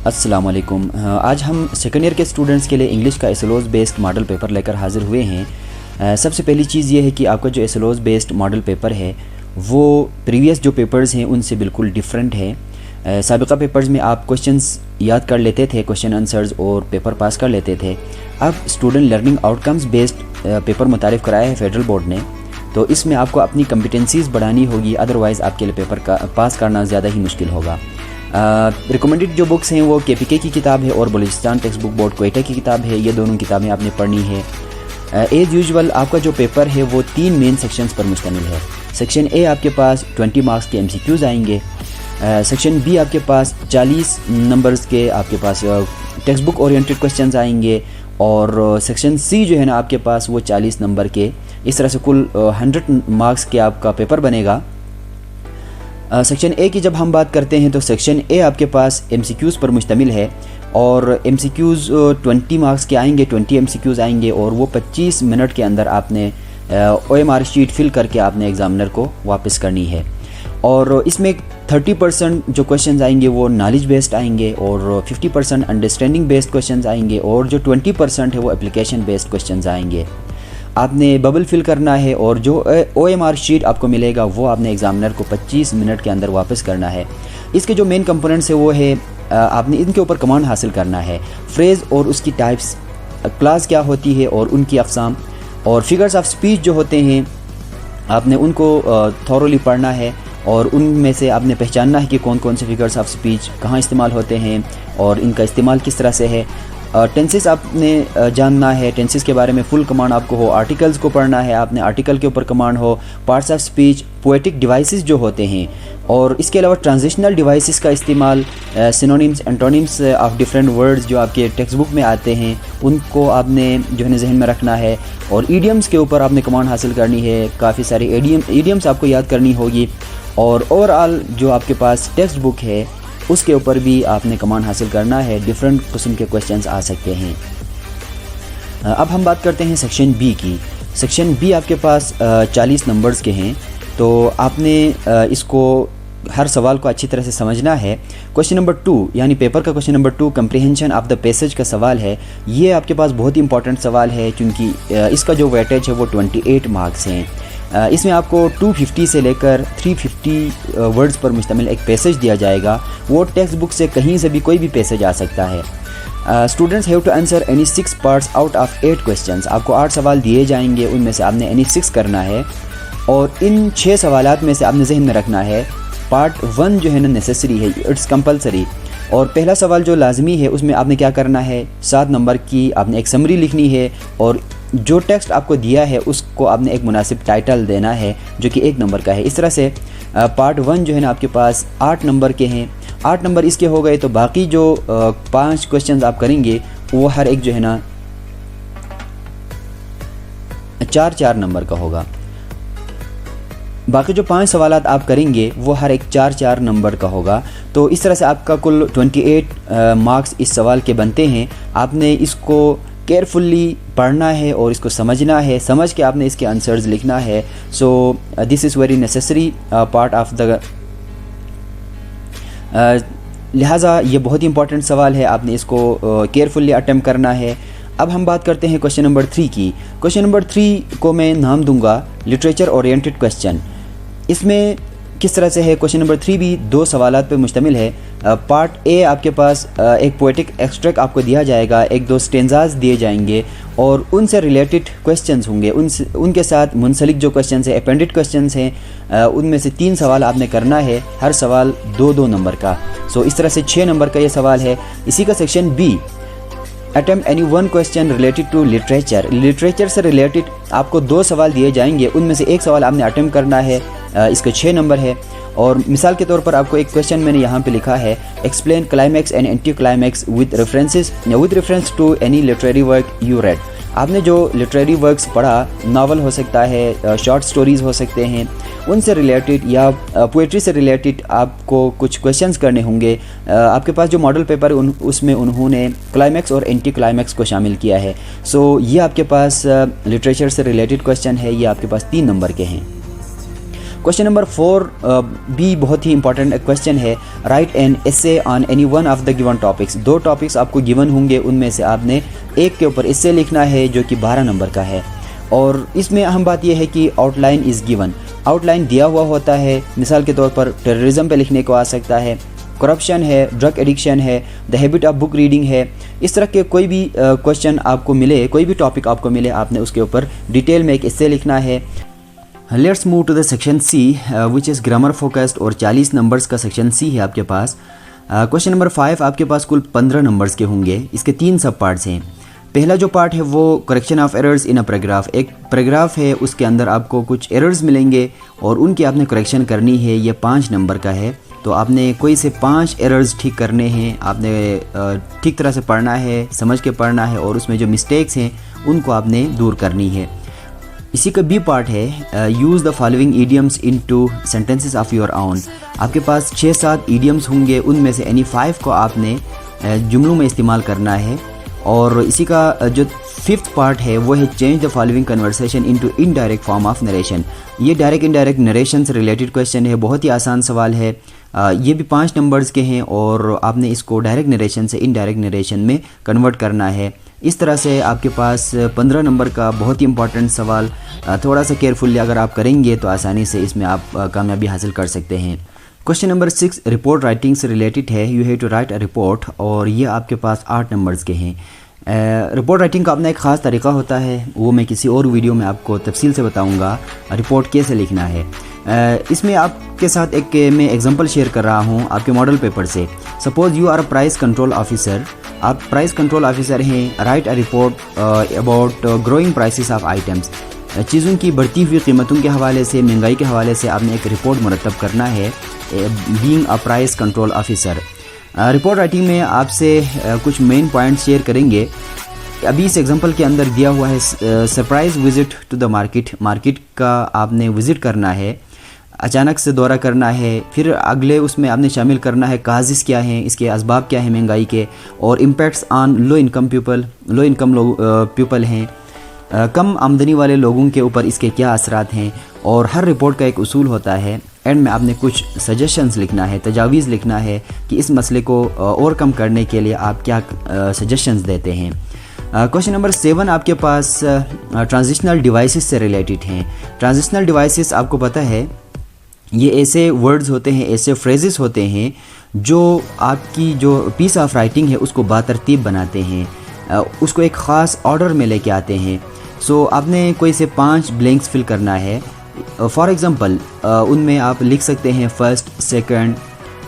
अस्सलाम वालेकुम। आज हम सेकेंड ईयर के स्टूडेंट्स के लिए इंग्लिश का एसएलओएस बेस्ड मॉडल पेपर लेकर हाज़िर हुए हैं। सबसे पहली चीज़ ये है कि आपका जो एसएलओएस बेस्ड मॉडल पेपर है वो प्रीवियस जो पेपर्स हैं उनसे बिल्कुल डिफरेंट है। साबिक़ा पेपर्स में आप क्वेश्चंस याद कर लेते थे, क्वेश्चन आंसर्स और पेपर पास कर लेते थे। अब student learning outcomes based paper मुतारिफ़ कराया है फेडरल बोर्ड ने, तो इसमें आपको अपनी कम्पिटेंसीज़ बढ़ानी होगी, अदरवाइज़ आपके लिए पेपर का पास करना ज़्यादा ही मुश्किल होगा। रिकमेंडेड जो बुक्स हैं वो केपीके की किताब है और Balochistan text book board Quetta की किताब है। ये दोनों किताबें आपने पढ़नी है। एज़ यूजुअल आपका जो पेपर है वो 3 मेन सेक्शंस पर मुश्तमिल है। सेक्शन ए आपके पास 20 मार्क्स के एमसीक्यूज़ आएंगे। सेक्शन बी आपके पास 40 नंबर्स के आपके पास टेक्स्ट बुक ओरिएंटेड क्वेश्चंस आएंगे, और सेक्शन सी जो है ना आपके पास वो 40 नंबर के, इस तरह से कुल 100 मार्क्स के आपका पेपर बनेगा। सेक्शन ए की जब हम बात करते हैं तो सेक्शन ए आपके पास एमसीक्यूज़ पर मुश्तमिल है, और एमसीक्यूज़ 20 मार्क्स के आएंगे, 20 एमसीक्यूज़ आएंगे, और वो 25 मिनट के अंदर आपने ओएमआर शीट फिल करके आपने एग्ज़ामिनर को वापस करनी है। और इसमें 30% जो क्वेश्चंस आएंगे वो नॉलेज बेस्ड आएंगे, और 50% अंडरस्टैंडिंग बेस्ड क्वेश्चंस आएंगे, और जो 20% है वो एप्लीकेशन बेस्ड क्वेश्चंस आएंगे। आपने बबल फिल करना है, और जो ओएमआर शीट आपको मिलेगा वो आपने एग्ज़ामिनर को 25 मिनट के अंदर वापस करना है। इसके जो मेन कंपोनेंट्स है वो है आपने इनके ऊपर कमांड हासिल करना है, फ्रेज़ और उसकी टाइप्स, क्लास क्या होती है और उनकी अक़साम, और फिगर्स ऑफ स्पीच जो होते हैं आपने उनको थॉरोली पढ़ना है, और उनमें से आपने पहचानना है कि कौन कौन से फिगर्स ऑफ स्पीच कहाँ इस्तेमाल होते हैं और इनका इस्तेमाल किस तरह से है। टेंसेस आपने जानना है, टेंसेस के बारे में फुल कमांड आपको हो। आर्टिकल्स को पढ़ना है आपने, आर्टिकल के ऊपर कमांड हो। Parts of speech, poetic devices जो होते हैं, और इसके अलावा ट्रांजिशनल डिवाइसेस का इस्तेमाल, synonyms antonyms of different words जो आपके टेक्स्ट बुक में आते हैं उनको आपने जो है जहन में रखना है। और ईडियम्स के ऊपर आपने कमांड हासिल करनी है, काफ़ी सारी ईडियम्स आपको याद करनी होगी। और ओवरऑल जो आपके पास टेक्स्ट बुक है उसके ऊपर भी आपने कमांड हासिल करना है। डिफरेंट किस्म के क्वेश्चंस आ सकते हैं। अब हम बात करते हैं सेक्शन बी की। सेक्शन बी आपके पास 40 नंबर्स के हैं, तो आपने इसको हर सवाल को अच्छी तरह से समझना है। क्वेश्चन नंबर 2 यानी पेपर का question number 2 comprehension of the passage का सवाल है। ये आपके पास बहुत ही इंपॉर्टेंट सवाल है, क्योंकि इसका जो वेटेज है वो 28 मार्क्स हैं। इसमें आपको 250 से लेकर 350 वर्ड्स पर मुश्तमिल एक पैसेज दिया जाएगा। वो टेक्स्ट बुक से कहीं से भी कोई भी पैसेज आ सकता है। Students have to answer any 6 parts out of 8 questions. आपको 8 सवाल दिए जाएंगे, उनमें से आपने एनी 6 करना है, और इन 6 सवालात में से आपने जहन में रखना है पार्ट 1 जो है ना नेसेसरी है, इट्स कंपलसरी। और पहला सवाल जो लाजमी है उसमें आपने क्या करना है, 7 नंबर की आपने एक समरी लिखनी है, और जो टेक्स्ट आपको दिया है उसको आपने एक मुनासिब टाइटल देना है जो कि 1 नंबर का है। इस तरह से पार्ट 1 जो है ना आपके पास 8 नंबर के हैं। 8 नंबर इसके हो गए, तो बाकी जो 5 क्वेश्चंस आप करेंगे वो हर एक जो है ना 4-4 नंबर का होगा। बाकी जो 5 सवालात आप करेंगे वो हर एक 4-4 नंबर का होगा। तो इस तरह से आपका कुल 28 मार्क्स इस सवाल के बनते हैं। आपने इसको केयरफुल्ली पढ़ना है और इसको समझना है, समझ के आपने इसके आंसर्स लिखना है। So this is very necessary part of the लिहाजा ये बहुत ही इंपॉर्टेंट सवाल है, आपने इसको केयरफुल्ली अटेम्प्ट करना है। अब हम बात करते हैं क्वेश्चन नंबर 3 की। क्वेश्चन नंबर 3 को मैं नाम दूंगा लिटरेचर ओरिएंटेड क्वेश्चन। इसमें किस तरह से है, क्वेश्चन नंबर 3 भी 2 सवालात पर मुश्तमिल है। पार्ट ए आपके पास एक पोएटिक एक्सट्रैक्ट आपको दिया जाएगा, 1-2 स्टेंजाज दिए जाएंगे, और उनसे रिलेटेड क्वेश्चंस होंगे। उनके साथ मुंसलिक जो क्वेश्चंस हैं, अपेंडेड क्वेश्चंस हैं, उनमें से 3 सवाल आपने करना है, हर सवाल 2-2 नंबर का। सो इस तरह से 6 नंबर का ये सवाल है। इसी का section B, attempt any 1 question related to literature. Literature से रिलेटेड आपको 2 सवाल दिए जाएंगे, उनमें से 1 सवाल आपने अटेम्प्ट करना है। इसके 6 नंबर है। और मिसाल के तौर पर आपको एक क्वेश्चन मैंने यहाँ पे लिखा है, explain climax and anti climax with reference to any literary work you read. आपने जो लिटरेरी वर्क्स पढ़ा, नावल हो सकता है, शॉर्ट स्टोरीज़ हो सकते हैं, उनसे रिलेटेड या पोइट्री से रिलेटेड आपको कुछ क्वेश्चंस करने होंगे। आपके पास जो मॉडल पेपर उसमें उन्होंने क्लाइमैक्स और एंटी क्लाइमैक्स को शामिल किया है। सो ये आपके पास लिटरेचर से रिलेटेड क्वेश्चन है, ये आपके पास 3 नंबर के हैं। क्वेश्चन नंबर 4 भी बहुत ही इंपॉर्टेंट क्वेश्चन है। Right an essay on any one of the given topics. 2 topics आपको गिवन होंगे, उनमें से आपने एक के ऊपर एसे लिखना है जो कि 12 नंबर का है। और इसमें अहम बात यह है कि आउटलाइन इज़ गिवन, आउटलाइन दिया हुआ होता है। मिसाल के तौर पर टेररिज्म पे लिखने को आ सकता है, करप्शन है, ड्रग एडिक्शन है, the habit of book reading है। इस तरह के कोई भी क्वेश्चन आपको मिले, कोई भी टॉपिक आपको मिले, आपने उसके ऊपर डिटेल में एक एसे लिखना है। Let's move to the section C which is grammar focused, और 40 नंबर्स का सेक्शन सी है आपके पास। क्वेश्चन नंबर 5 आपके पास कुल 15 नंबर्स के होंगे। इसके 3 सब पार्ट्स हैं। पहला जो पार्ट है वो correction of errors in a paragraph. एक पैराग्राफ है, उसके अंदर आपको कुछ एरर्स मिलेंगे और उनकी आपने करेक्शन करनी है। ये 5 नंबर का है, तो आपने कोई से 5 एरर्स ठीक करने हैं। आपने ठीक तरह से पढ़ना है, समझ के पढ़ना है, और उसमें जो मिस्टेक्स हैं उनको आपने दूर करनी है। इसी का बी पार्ट है, use the following idioms into sentences of your own. आपके पास 6-7 ईडियम्स होंगे, उनमें से एनी 5 को आपने जुमलों में इस्तेमाल करना है। और इसी का जो 5th पार्ट है वो है change the following conversation into indirect form of narration. ये डायरेक्ट इनडायरेक्ट नरेशन से रिलेटेड क्वेश्चन है, बहुत ही आसान सवाल है। ये भी 5 नंबर्स के हैं और आपने इसको डायरेक्ट नरेशन से इनडायरेक्ट नरेशन में कन्वर्ट करना है। इस तरह से आपके पास 15 नंबर का बहुत ही इंपॉर्टेंट सवाल, थोड़ा सा केयरफुली अगर आप करेंगे तो आसानी से इसमें आप कामयाबी हासिल कर सकते हैं। क्वेश्चन नंबर 6 रिपोर्ट राइटिंग से रिलेटेड है। You have to write a report, और ये आपके पास 8 नंबर्स के हैं। रिपोर्ट राइटिंग का अपना एक ख़ास तरीका होता है, वो मैं किसी और वीडियो में आपको तफसील से बताऊंगा रिपोर्ट कैसे लिखना है। इसमें आपके साथ एक मैं एग्जांपल शेयर कर रहा हूँ आपके मॉडल पेपर से। Suppose you are a price control officer, आप प्राइस कंट्रोल ऑफिसर हैं। Write a report about growing prices of items. चीज़ों की बढ़ती हुई कीमतों के हवाले से, महंगाई के हवाले से आपने एक रिपोर्ट मुरतब करना है being a price control officer. Report writing में आपसे कुछ मेन पॉइंट्स शेयर करेंगे। अभी इस एग्जांपल के अंदर दिया हुआ है surprise visit to the market. Market का आपने विज़िट करना है, अचानक से दौरा करना है। फिर अगले उसमें आपने शामिल करना है काजिज़ क्या हैं, इसके असबाब क्या हैं महंगाई के, और impacts on low income people. Low income people हैं, कम आमदनी वाले लोगों के ऊपर इसके क्या असरात हैं। और हर रिपोर्ट का एक उसूल होता है। एंड में आपने कुछ सजेशंस लिखना है, तजावीज़ लिखना है कि इस मसले को और कम करने के लिए आप क्या सजेशंस देते हैं। क्वेश्चन नंबर 7 आपके पास ट्रांजिशनल डिवाइसेस से रिलेटेड हैं। ट्रांजिशनल डिवाइसेस आपको पता है ये ऐसे वर्ड्स होते हैं, ऐसे फ्रेजेस होते हैं जो आपकी जो पीस ऑफ राइटिंग है उसको बातरतीब बनाते हैं, उसको एक ख़ास ऑर्डर में लेके आते हैं। सो आपने कोई से 5 ब्लैंक्स फिल करना है। फॉर एग्ज़ाम्पल उनमें आप लिख सकते हैं फर्स्ट, सेकंड,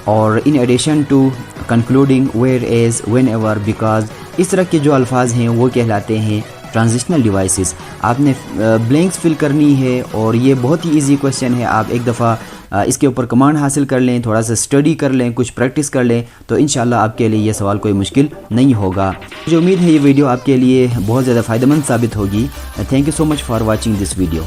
और in addition to, concluding, whereas, whenever, because. इस तरह के जो अल्फाज हैं वो कहलाते हैं ट्रांजिशनल डिवाइसेस। आपने ब्लैंक्स फिल करनी है, और ये बहुत ही इजी क्वेश्चन है। आप एक दफ़ा इसके ऊपर कमांड हासिल कर लें, थोड़ा सा स्टडी कर लें, कुछ प्रैक्टिस कर लें, तो इंशाल्लाह आपके लिए ये सवाल कोई मुश्किल नहीं होगा। मुझे उम्मीद है ये वीडियो आपके लिए बहुत ज़्यादा फ़ायदेमंद साबित होगी। Thank you so much for watching this video.